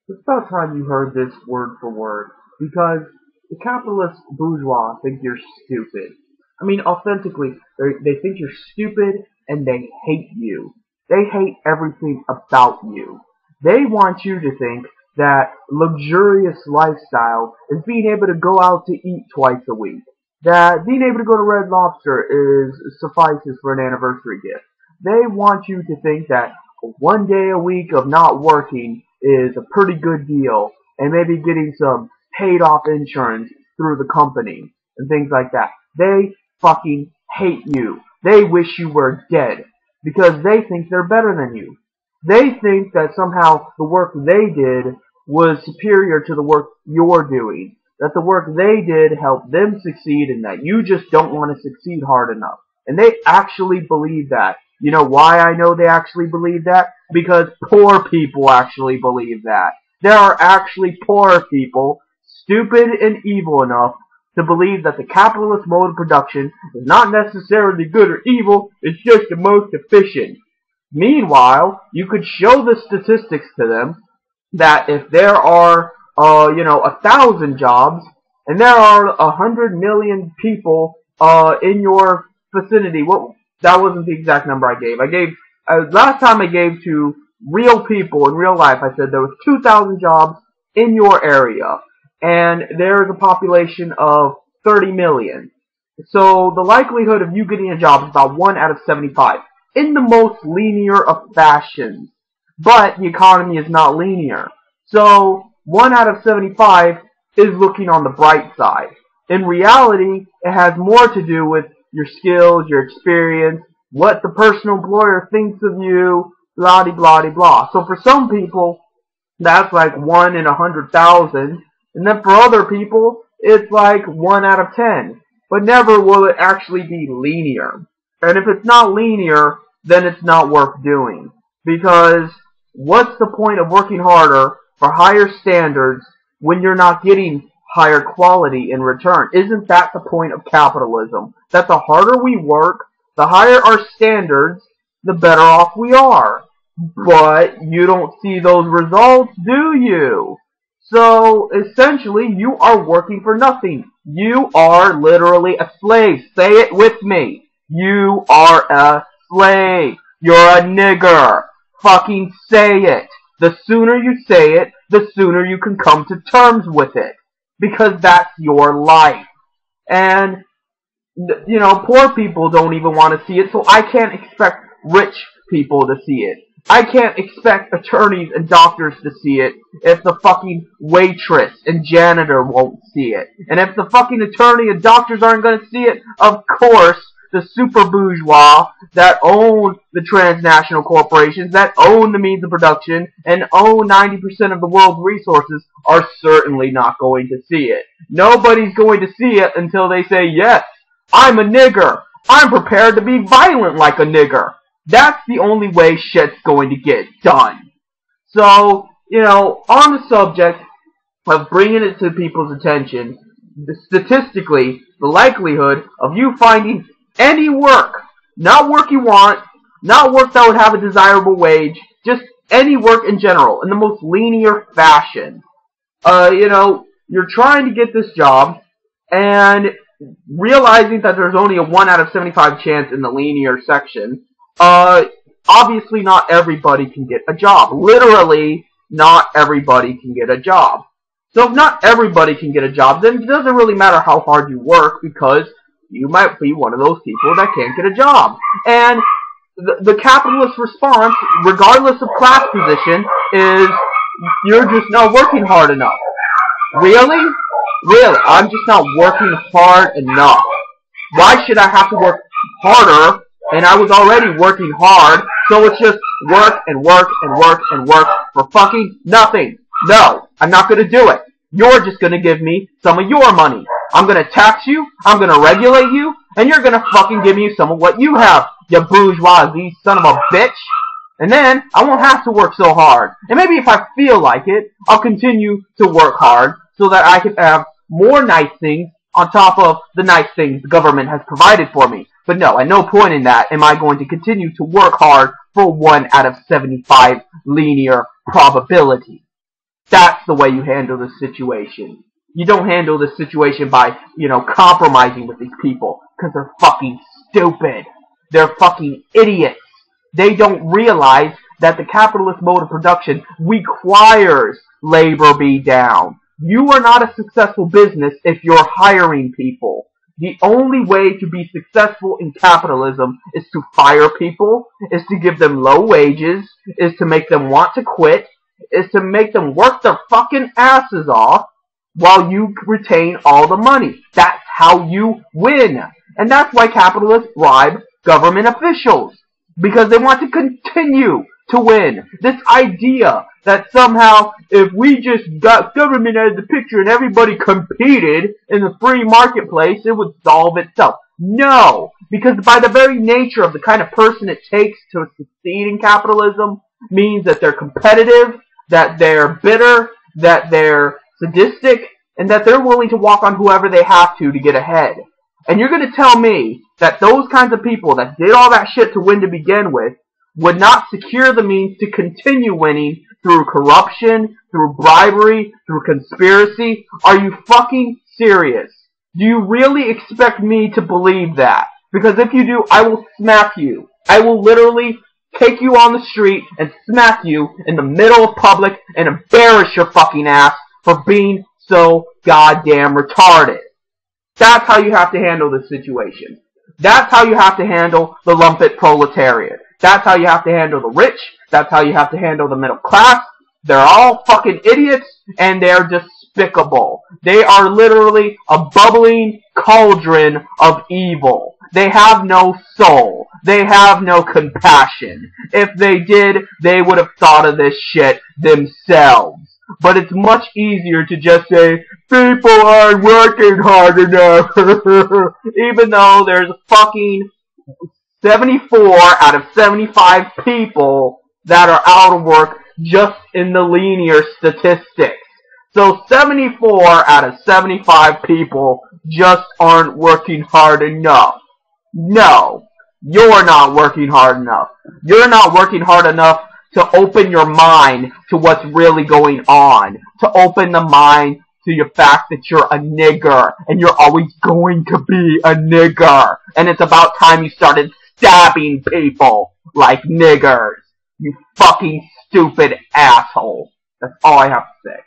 It's about time you heard this word for word, because the capitalist bourgeois think you're stupid. I mean, authentically, they think you're stupid and they hate you. They hate everything about you. They want you to think that luxurious lifestyle is being able to go out to eat twice a week. That being able to go to Red Lobster suffices for an anniversary gift. They want you to think that one day a week of not working is a pretty good deal, and maybe getting some paid off insurance through the company and things like that. They fucking hate you. They wish you were dead because they think they're better than you. They think that somehow the work they did was superior to the work you're doing. That the work they did helped them succeed and that you just don't want to succeed hard enough. And they actually believe that. You know why I know they actually believe that? Because poor people actually believe that. There are actually poor people, stupid and evil enough, to believe that the capitalist mode of production is not necessarily good or evil, it's just the most efficient. Meanwhile, you could show the statistics to them that if there are, 1,000 jobs, and there are 100 million people in your vicinity. Well, that wasn't the exact number I gave. Last time I gave to real people in real life, I said there was 2,000 jobs in your area, and there's a population of 30 million. So the likelihood of you getting a job is about 1 out of 75, in the most linear of fashions. But the economy is not linear. So 1 out of 75 is looking on the bright side. In reality, it has more to do with your skills, your experience, what the personal employer thinks of you, blah de blah de blah. So for some people, that's like 1 in 100,000, and then for other people, it's like 1 out of 10. But never will it actually be linear. And if it's not linear, then it's not worth doing. Because what's the point of working harder for higher standards when you're not getting higher quality in return? Isn't that the point of capitalism? That the harder we work, the higher our standards, the better off we are. But you don't see those results, do you? So, essentially, you are working for nothing. You are literally a slave. Say it with me. You are a slave. You're a nigger. Fucking say it. The sooner you say it, the sooner you can come to terms with it. Because that's your life. And, poor people don't even want to see it, so I can't expect rich people to see it. I can't expect attorneys and doctors to see it if the fucking waitress and janitor won't see it. And if the fucking attorney and doctors aren't going to see it, of course, the super bourgeois that own the transnational corporations, that own the means of production, and own 90% of the world's resources are certainly not going to see it. Nobody's going to see it until they say, yes, I'm a nigger. I'm prepared to be violent like a nigger. That's the only way shit's going to get done. So, on the subject of bringing it to people's attention, statistically, the likelihood of you finding any work, not work you want, not work that would have a desirable wage, just any work in general, in the most linear fashion. You're trying to get this job, and realizing that there's only a 1 out of 75 chance in the linear section, obviously not everybody can get a job. Literally, not everybody can get a job. So if not everybody can get a job, then it doesn't really matter how hard you work, because you might be one of those people that can't get a job. And the capitalist response, regardless of class position, is you're just not working hard enough. Really? Really? I'm just not working hard enough. Why should I have to work harder? And I was already working hard, so it's just work and work and work and work for fucking nothing. No, I'm not going to do it. You're just going to give me some of your money. I'm going to tax you, I'm going to regulate you, and you're going to fucking give me some of what you have, you bourgeoisie son of a bitch. And then, I won't have to work so hard. And maybe if I feel like it, I'll continue to work hard so that I can have more nice things on top of the nice things the government has provided for me. But no, at no point in that am I going to continue to work hard for 1 out of 75 linear probability. That's the way you handle the situation. You don't handle the situation by, compromising with these people, because they're fucking stupid. They're fucking idiots. They don't realize that the capitalist mode of production requires labor be down. You are not a successful business if you're hiring people. The only way to be successful in capitalism is to fire people, is to give them low wages, is to make them want to quit, is to make them work their fucking asses off while you retain all the money. That's how you win. And that's why capitalists bribe government officials, because they want to continue to win. This idea that somehow if we just got government out of the picture and everybody competed in the free marketplace, it would solve itself. No, because by the very nature of the kind of person it takes to succeed in capitalism means that they're competitive, that they're bitter, that they're sadistic, and that they're willing to walk on whoever they have to get ahead. And you're going to tell me that those kinds of people that did all that shit to win to begin with would not secure the means to continue winning through corruption, through bribery, through conspiracy? Are you fucking serious? Do you really expect me to believe that? Because if you do, I will smack you. I will literally take you on the street and smack you in the middle of public and embarrass your fucking ass for being so goddamn retarded. That's how you have to handle this situation. That's how you have to handle the lumpet proletariat. That's how you have to handle the rich. That's how you have to handle the middle class. They're all fucking idiots, and they're despicable. They are literally a bubbling cauldron of evil. They have no soul. They have no compassion. If they did, they would have thought of this shit themselves. But it's much easier to just say, people aren't working hard enough. Even though there's fucking 74 out of 75 people that are out of work just in the linear statistics. So 74 out of 75 people just aren't working hard enough. No, you're not working hard enough. You're not working hard enough to open your mind to what's really going on. To open the mind to your fact that you're a nigger. And you're always going to be a nigger. And it's about time you started stabbing people like niggers. You fucking stupid asshole. That's all I have to say.